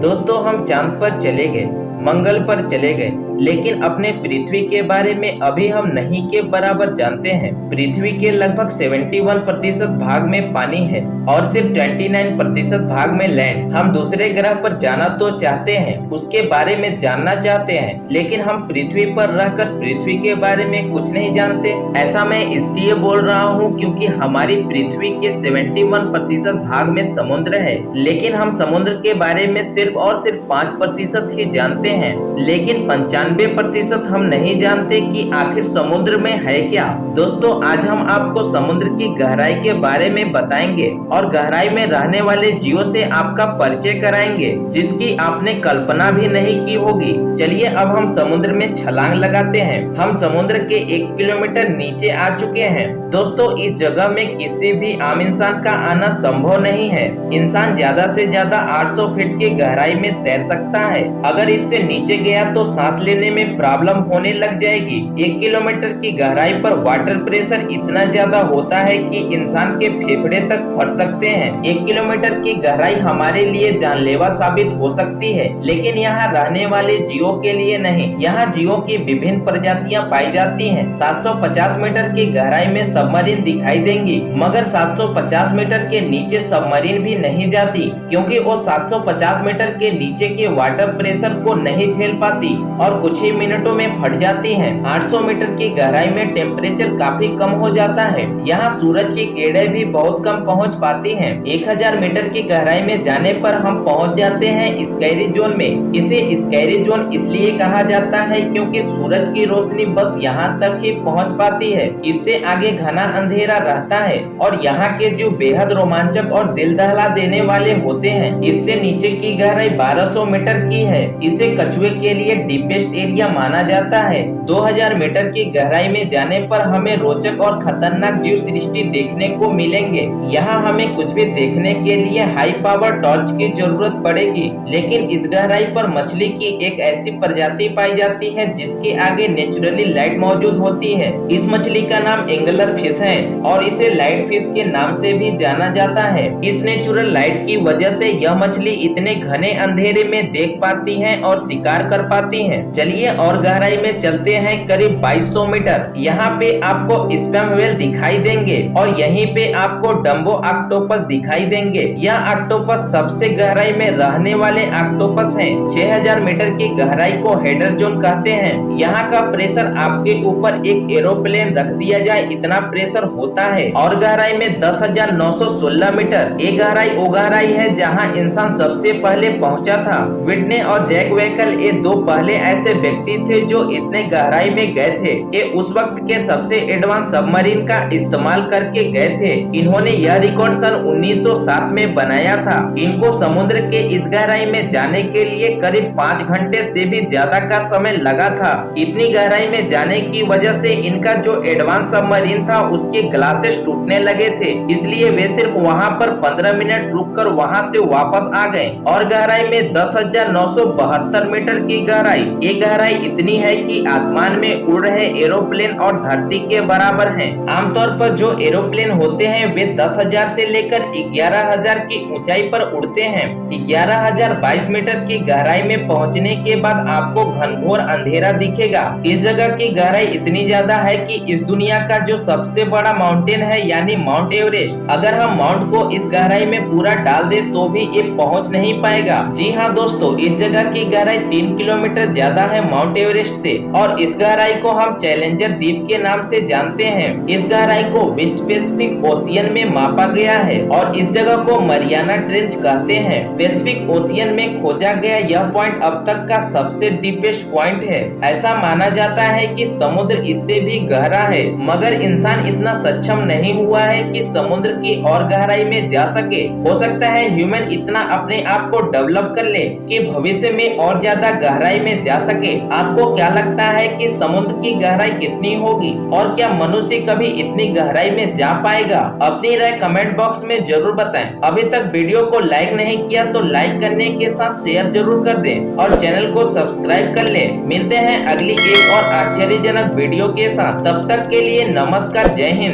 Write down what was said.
दोस्तों हम चांद पर चले गए, मंगल पर चले गए, लेकिन अपने पृथ्वी के बारे में अभी हम नहीं के बराबर जानते हैं। पृथ्वी के लगभग 71% भाग में पानी है और सिर्फ 29% भाग में लैंड। हम दूसरे ग्रह पर जाना तो चाहते हैं, उसके बारे में जानना चाहते हैं, लेकिन हम पृथ्वी पर रहकर पृथ्वी के बारे में कुछ नहीं जानते। ऐसा मैं इसलिए बोल रहा हूँ क्योंकि हमारी पृथ्वी के 71% भाग में समुद्र है, लेकिन हम समुद्र के बारे में सिर्फ और सिर्फ 5% ही जानते हैं। लेकिन 95% हम नहीं जानते कि आखिर समुद्र में है क्या। दोस्तों आज हम आपको समुद्र की गहराई के बारे में बताएंगे और गहराई में रहने वाले जीवों से आपका परिचय कराएंगे जिसकी आपने कल्पना भी नहीं की होगी। चलिए अब हम समुद्र में छलांग लगाते हैं। हम समुद्र के 1 किलोमीटर नीचे आ चुके हैं। दोस्तों इस जगह में किसी भी आम इंसान का आना संभव नहीं है। इंसान ज्यादा से ज्यादा 800 फीट की गहराई में तैर सकता है। अगर इससे नीचे गया तो सांस लेने में प्रॉब्लम होने लग जाएगी। 1 किलोमीटर की गहराई पर वाटर प्रेशर इतना ज्यादा होता है कि इंसान के फेफड़े तक फट सकते हैं। 1 किलोमीटर की गहराई हमारे लिए जानलेवा साबित हो सकती है, लेकिन यहाँ रहने वाले जीवों के लिए नहीं। यहाँ जीवों की विभिन्न प्रजातियाँ पाई जाती हैं। 750 मीटर की गहराई में सबमरीन दिखाई देंगी, मगर 750 मीटर के नीचे सबमरीन भी नहीं जाती क्योंकि वो 750 मीटर के नीचे के वाटर प्रेशर को नहीं झेल पाती और कुछ ही मिनटों में फट जाती हैं। 800 मीटर की गहराई में टेम्परेचर काफी कम हो जाता है। यहाँ सूरज की किरणें भी बहुत कम पहुँच पाती हैं। 1000 मीटर की गहराई में जाने पर हम पहुँच जाते हैं स्काई जोन में। इसे स्काई जोन इसलिए कहा जाता है क्योंकि सूरज की रोशनी बस यहाँ तक ही पहुँच पाती है। इससे आगे घना अंधेरा रहता है और यहाँ के जो बेहद रोमांचक और दिल दहला देने वाले होते हैं। इससे नीचे की गहराई 1200 मीटर की है। इसे कछुए के लिए डीपेस्ट एरिया माना जाता है। 2000 मीटर की गहराई में जाने पर हमें रोचक और खतरनाक जीव सृष्टि देखने को मिलेंगे। यहाँ हमें कुछ भी देखने के लिए हाई पावर टॉर्च की जरूरत पड़ेगी, लेकिन इस गहराई पर मछली की एक ऐसी प्रजाति पाई जाती है जिसके आगे नेचुरली लाइट मौजूद होती है। इस मछली का नाम एंगलर फिश है और इसे लाइट फिश के नाम से भी जाना जाता है। इस नेचुरल लाइट की वजह से यह मछली इतने घने अंधेरे में देख पाती है और शिकार कर पाती है। चलिए और गहराई में चलते हैं। करीब 2200 मीटर यहाँ पे आपको स्पैम व्हेल दिखाई देंगे और यहीं पे आपको डम्बो ऑक्टोपस दिखाई देंगे। यह ऑक्टोपस सबसे गहराई में रहने वाले ऑक्टोपस हैं। 6000 मीटर की गहराई को हेडर जोन कहते हैं। यहाँ का प्रेशर आपके ऊपर एक एरोप्लेन रख दिया जाए इतना प्रेशर होता है। और गहराई में 10,916 मीटर। ये गहराई वो गहराई है जहाँ इंसान सबसे पहले पहुँचा था। विटने और जैक वेकल ये दो पहले ऐसे व्यक्ति थे जो इतने गहराई में गए थे। ये उस वक्त के सबसे एडवांस सबमरीन का इस्तेमाल करके गए थे। इन्होंने यह रिकॉर्ड सन 1907 में बनाया था। इनको समुद्र के इस गहराई में जाने के लिए करीब 5 घंटे से भी ज्यादा का समय लगा था। इतनी गहराई में जाने की वजह से इनका जो एडवांस सबमरीन था उसके ग्लासेस टूटने लगे थे, इसलिए वे सिर्फ वहाँ पर 15 मिनट रुककर वहाँ से वापस आ गए। और गहराई में 10,972 मीटर की गहराई। ये गहराई इतनी है कि आसमान में उड़ रहे एरोप्लेन और धरती के बराबर हैं। आमतौर पर जो एरोप्लेन होते हैं वे 10,000 से लेकर 11,000 की ऊंचाई पर उड़ते हैं। 11,022 मीटर की गहराई में पहुंचने के बाद आपको घनघोर अंधेरा दिखेगा। इस जगह की गहराई इतनी ज्यादा है कि इस दुनिया का जो सबसे बड़ा माउंटेन है यानी माउंट एवरेस्ट, अगर हम माउंट को इस गहराई में पूरा डाल दे तो भी ये पहुंच नहीं पाएगा। जी हाँ दोस्तों, इस जगह की गहराई 3 किलोमीटर ज्यादा है माउंट एवरेस्ट से और इस गहराई को हम चैलेंजर द्वीप के नाम से जानते हैं। इस गहराई को वेस्ट पैसिफिक ओशियन में मापा गया है और इस जगह को मरियाना ट्रेंच कहते हैं। पैसिफिक ओशियन में खोजा गया यह पॉइंट अब तक का सबसे डीपेस्ट पॉइंट है। ऐसा माना जाता है कि समुद्र इससे भी गहरा है, मगर इंसान इतना सक्षम नहीं हुआ है कि समुद्र की और गहराई में जा सके। हो सकता है ह्यूमन इतना अपने आप को डेवलप कर ले कि भविष्य में और ज्यादा गहराई में जा सके। आपको क्या लगता है कि समुद्र की गहराई कितनी होगी और क्या मनुष्य कभी इतनी गहराई में जा पाएगा? अपनी राय कमेंट बॉक्स में जरूर बताएं। अभी तक वीडियो को लाइक नहीं किया तो लाइक करने के साथ शेयर जरूर कर दें और चैनल को सब्सक्राइब कर लें। मिलते हैं अगली एक और आश्चर्यजनक वीडियो के साथ। तब तक के लिए नमस्कार, जय हिंद।